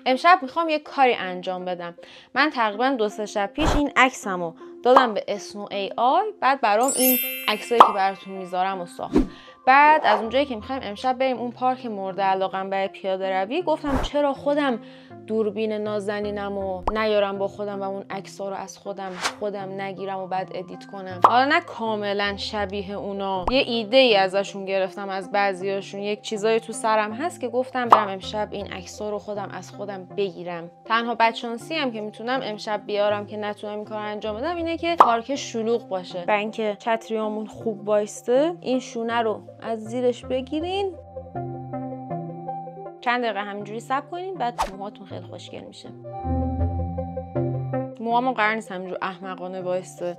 امشب میخوام یه کاری انجام بدم. من تقریبا 2-3 شب پیش این عکسمو دادم به اسنو ای آی، بعد برام این عکسایی که براتون میذارم و ساخت. بعد از اونجایی که میخوایم امشب بریم اون پارک مورد علاقم برای پیاده روی، گفتم چرا خودم دوربین نازنینمو نیارم با خودم و اون عکس‌ها رو از خودم نگیرم و بعد ادیت کنم. حالا نه کاملا شبیه اونا، یه ایده ای ازشون گرفتم، از بعضیاشون یک چیزایی تو سرم هست که گفتم برم امشب این عکس‌ها رو خودم از خودم بگیرم. تنها بدشانسی هم که میتونم امشب بیارم که نتونم این کار انجام بدم اینه که پارک شلوغ باشه. برای اینکه چتریامون خوب وایسته، این شونه رو از زیرش بگیرین، چند دقیقه همینجوری صبر کنین، بعد موهاتون خیلی خوشگل میشه. موهامو قرار نیست همینجور احمقانه وایسته.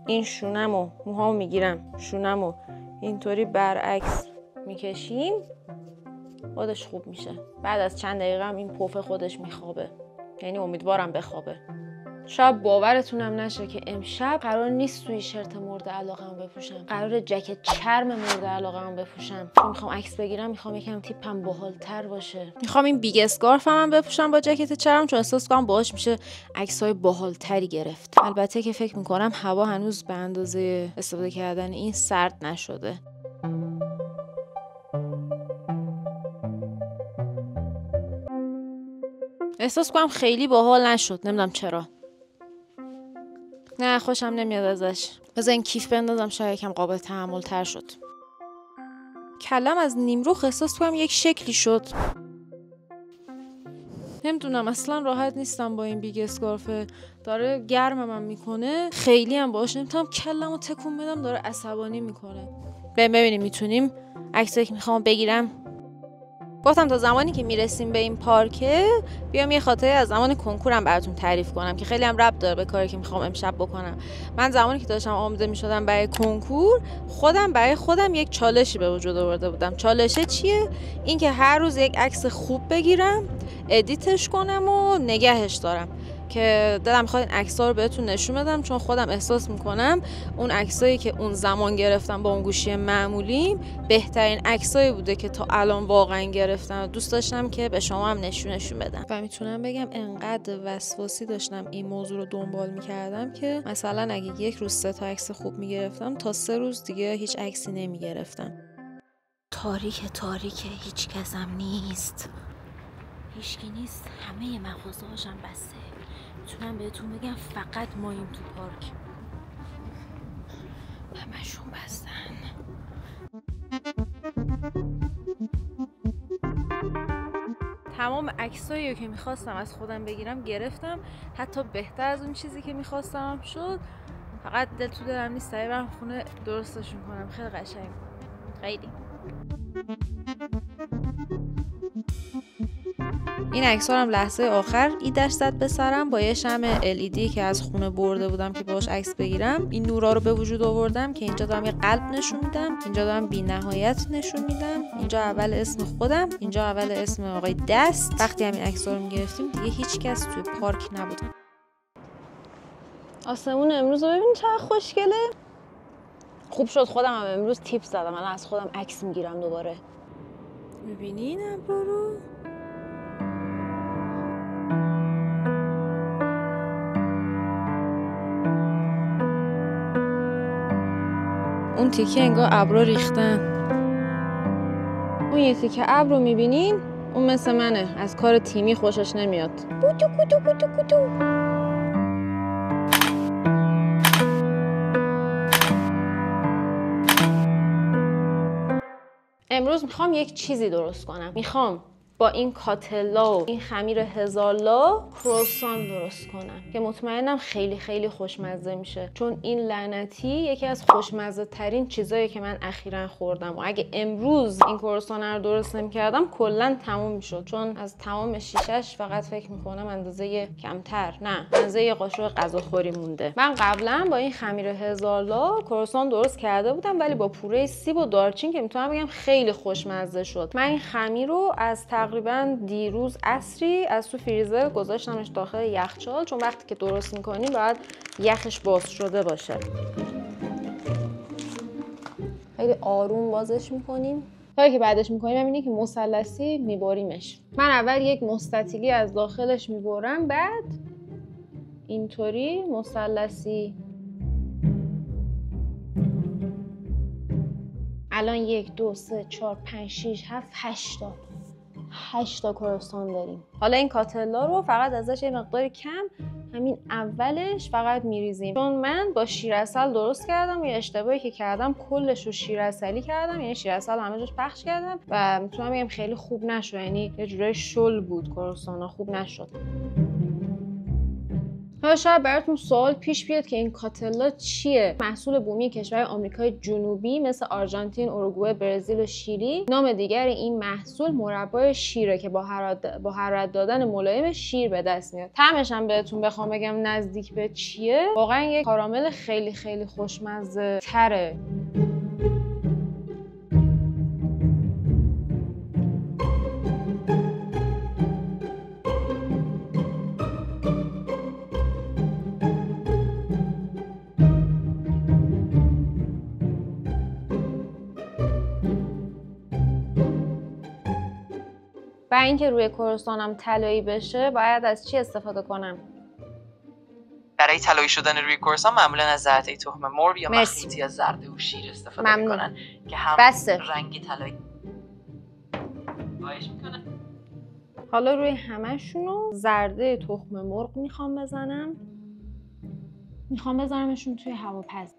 این شونمو موهامو میگیرم، شونمو اینطوری برعکس میکشیم، خودش خوب میشه. بعد از چند دقیقه هم این پف خودش میخوابه، یعنی امیدوارم بخوابه. شاید باورتونم نشه که امشب قرار نیست توی شرت مورد علاقه‌ام بپوشم، قرار جکت چرم مورد علاقه‌ام بپوشم. چون میخوام عکس بگیرم، میخوام یکم تیپم باحال‌تر باشه. میخوام این بیگ اسکارفم بپوشم با جکت چرم، چون احساس کنم باهاش میشه عکس‌های باحال‌تری گرفت. البته که فکر میکنم هوا هنوز به اندازه استفاده کردن این سرد نشده. احساس کنم خیلی باحال نشد، نمیدونم چرا. نه خوشم نمیاد ازش. بذار این کیف بندازم، شاید یکم قابل تحمل تر شد. کلم از نیمروخ احساس کنم یک شکلی شد. نمیدونم، اصلا راحت نیستم با این بیگ اسکارفه. داره گرمم میکنه، خیلی هم باهاش نمیتونم کلمو تکون بدم، داره عصبانی میکنه. ببینیم میتونیم عکسایی که میخوام بگیرم. گفتم تا زمانی که میرسیم به این پارکه بیام یه خاطره از زمان کنکورم براتون تعریف کنم که خیلی هم ربط داره به کاری که میخوام امشب بکنم. من زمانی که داشتم آماده میشدم برای کنکور، برای خودم یک چالشی به وجود آورده بودم. چالشه چیه؟ این که هر روز یک عکس خوب بگیرم، ادیتش کنم و نگهش دارم، که دلم میخواد این عکس‌ها رو بهتون نشون بدم، چون خودم احساس میکنم اون عکسایی که اون زمان گرفتم با اون گوشی معمولیم بهترین عکسایی بوده که تا الان واقعا گرفتم. دوست داشتم که به شما هم نشون بدم. و میتونم بگم انقدر وسواسی داشتم این موضوع رو دنبال میکردم که مثلا اگه یک روز 3 تا عکس خوب میگرفتم، تا 3 روز دیگه هیچ عکسی نمیگرفتم. تاریکه، هیچ کسم نیست، هیچکی نیست، همه مغازه هاشم بسته. میتونم بهتون بگم فقط ماییم تو پارک، همشون بستن. تمام عکسایی که میخواستم از خودم بگیرم گرفتم، حتی بهتر از اون چیزی که میخواستم شد. فقط دل تو دلم نیست سریع برم خونه درستشون کنم. خیلی قشنگ، خیلی. این عکس‌ها هم لحظه آخر ایده‌اش زد به سرم. با یه شمع LED که از خونه برده بودم که باهاش عکس بگیرم، این نورا رو به وجود آوردم که اینجا دارم یه قلب نشون میدم، اینجا دارم بی‌نهایت نشون میدم، اینجا اول اسم خودم، اینجا اول اسم آقای دست. وقتی همین عکس‌ها رو می‌گرفتیم دیگه هیچ کس توی پارک نبود. آسمون امروز رو ببین چقدر خوشگله. خوب شد خودم هم امروز تیپ زدم، الان از خودم عکس میگیرم دوباره. می‌بینین ابرو رو؟ اون تیکه انگار ابرا ریختن. اون یه تیکه ابر رو میبینین؟ اون مثل منه، از کار تیمی خوشش نمیاد. بودو بودو بودو بودو. امروز میخوام یک چیزی درست کنم. میخوام با این کاتلا و این خمیر هزارلا کروسان درست کنم که مطمئنم خیلی خیلی خوشمزه میشه، چون این لعنتی یکی از خوشمزه ترین چیزایی که من اخیراً خوردم و اگه امروز این کروسان رو درست نمی‌کردم کلاً تموم میشد، چون از تمام شیشش فقط فکر میکنم اندازه کمتر، نه اندازه یه قاشق غذاخوری مونده. من قبلا با این خمیر هزارلا کروسان درست کرده بودم، ولی با پوره سیب و دارچین که میتونم بگم خیلی خوشمزه شد. من این خمیر رو از تقریبا دیروز عصری از تو فریزر گذاشتمش داخل یخچال، چون وقتی که درست میکنیم باید یخش باز شده باشه. خیلی آروم بازش میکنیم. کاری که بعدش میکنیم اینه که مثلثی میبریمش. من اول یک مستطیلی از داخلش میبرم، بعد اینطوری مثلثی. الان 1 2 3 4 5 6 7 8 تا کروسان داریم. حالا این کاتلا رو فقط ازش یه مقدار کم همین اولش فقط میریزیم، چون من با شیر عسل درست کردم و یه اشتباهی که کردم کلش رو شیر عسلی کردم، یعنی شیر عسل همه جاش پخش کردم و میتونم بگم خیلی خوب نشد، یعنی یه جورای شل بود کروسانا، خوب نشد. حالا شاید براتون سوال پیش بیاد که این کاتلا چیه؟ محصول بومی کشور آمریکای جنوبی مثل آرژانتین، اوروگوئه، برزیل و شیلی. نام دیگر این محصول مربای شیره که با حرارت دادن ملایم شیر به دست میاد. طعمش هم بهتون بخوام بگم نزدیک به چیه، واقعا یک کارامل خیلی خیلی خوشمزه تره. برای اینکه روی کروسانم طلایی بشه باید از چی استفاده کنم؟ برای طلایی شدن روی کروسان معمولا از زرده تخم مرغ یا مخلوطی از زرده و شیر استفاده میکنن که هم رنگ طلایی خواهش میکنن. حالا روی همشونو زرده تخم مرغ میخوام بزنمشون توی هواپز.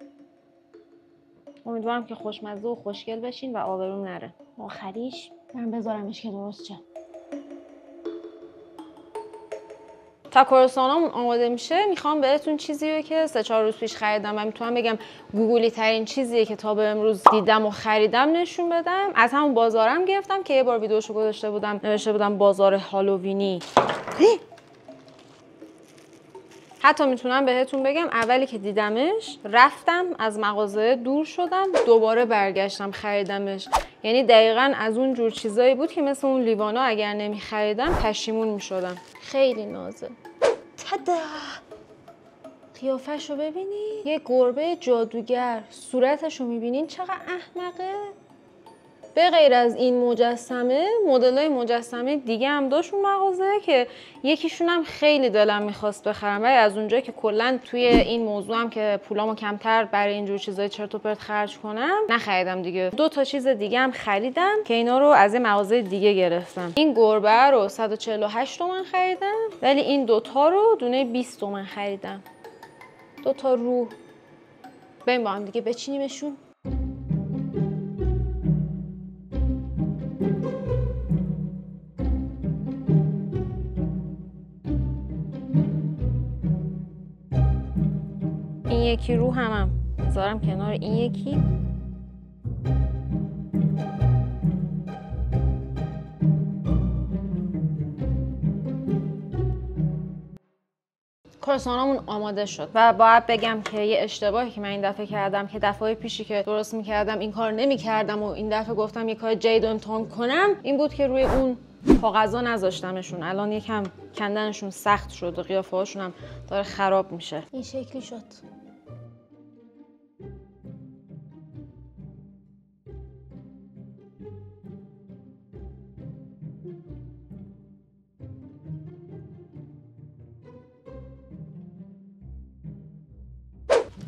امیدوارم که خوشمزه و خوشگل بشین و آبروم نره. آخریش من بذارمش که درست شه. تا کروسانامون آماده میشه میخوام بهتون چیزی رو که 3-4 روز پیش خریدم و میتونم بگم گوگلی ترین چیزیه که تا به امروز دیدم و خریدم نشون بدم. از همون بازارم گرفتم که یه بار ویدیوشو گذاشته بودم، نوشته بودم بازار هالووینی. حتی میتونم بهتون بگم اولی که دیدمش رفتم از مغازه دور شدم، دوباره برگشتم خریدمش. یعنی دقیقاً از اون جور چیزایی بود که مثل اون لیوانا اگر نمیخریدم پشیمون میشدم. خیلی نازه. تدا! قیافش رو ببینی؟ یه گربه جادوگر. صورتش رو میبینین چقدر احمقه؟ به غیر از این مجسمه، مدل‌های مجسمه دیگه هم داشت اون مغازه که یکیشون هم خیلی دلم میخواست بخرم، ولی از اونجایی که کلا توی این موضوع هم که پولامو کمتر برای اینجور چیزای چرت و پرت خرج کنم نخریدم دیگه. 2 تا چیز دیگه هم خریدم که اینا رو از یه مغازه دیگه گرفتم. این گربه رو 148 تومن خریدم، ولی این 2 تا رو دونه 20 تومن خریدم. 2 تا روح. بریم با هم دیگه بچینیمشون. این یکی رو هم بذارم کنار این یکی. کروسانامون آماده شد و باید بگم که یه اشتباهی که من این دفعه کردم که دفعه پیشی که درست میکردم این کار نمیکردم و این دفعه گفتم یه کار جدید امتحان کنم، این بود که روی اون کاغذا نذاشتمشون. الان یکم کندنشون سخت شد و قیافه هاشون هم داره خراب میشه. این شکلی شد.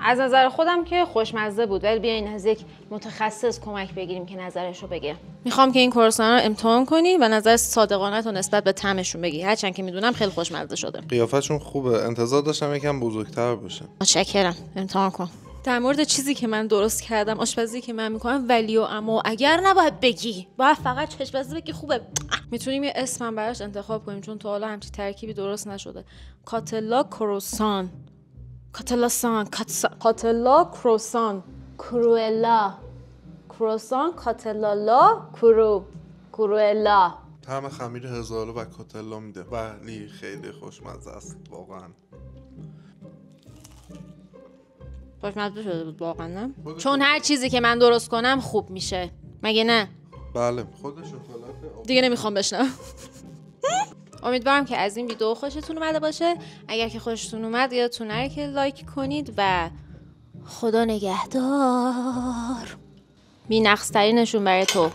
از نظر خودم که خوشمزه بود، ولی بیاین از یک متخصص کمک بگیریم که نظرشو بگه. میخوام که این کروسانا رو امتحان کنی و نظر صادقانه نسبت به طعمشون بگی، هرچند که میدونم خیلی خوشمزه شده. قیافشون خوبه، انتظار داشتم یکم بزرگتر باشه. متشکرم، امتحان کن. در مورد چیزی که من درست کردم، آشپزی که من میکنم، ولی و اما اگر نباید بگی، باید فقط چشم‌بازی بگی خوبه. میتونیم یه اسم براش انتخاب کنیم چون تا حالا همچین ترکیبی درست نشده. کاتلا کروسان، کاتلا کروسان، کروئلا کروسان، کاتلا لا کروئلا. طعم خمیر هزارو و کاتلا میده ولی خیلی خوشمزه است واقعا. خوشمزه شده بود واقعا، نه؟ چون هر چیزی که من درست کنم خوب میشه، مگه نه؟ بله. خود شکلات دیگه نمیخوام بشنوم. امیدوارم که از این ویدیو خوشتون اومده باشه. اگر که خوشتون اومد یادتون نره که لایک کنید و خدا نگهدار. بی‌نقص‌ترینشون برای تو.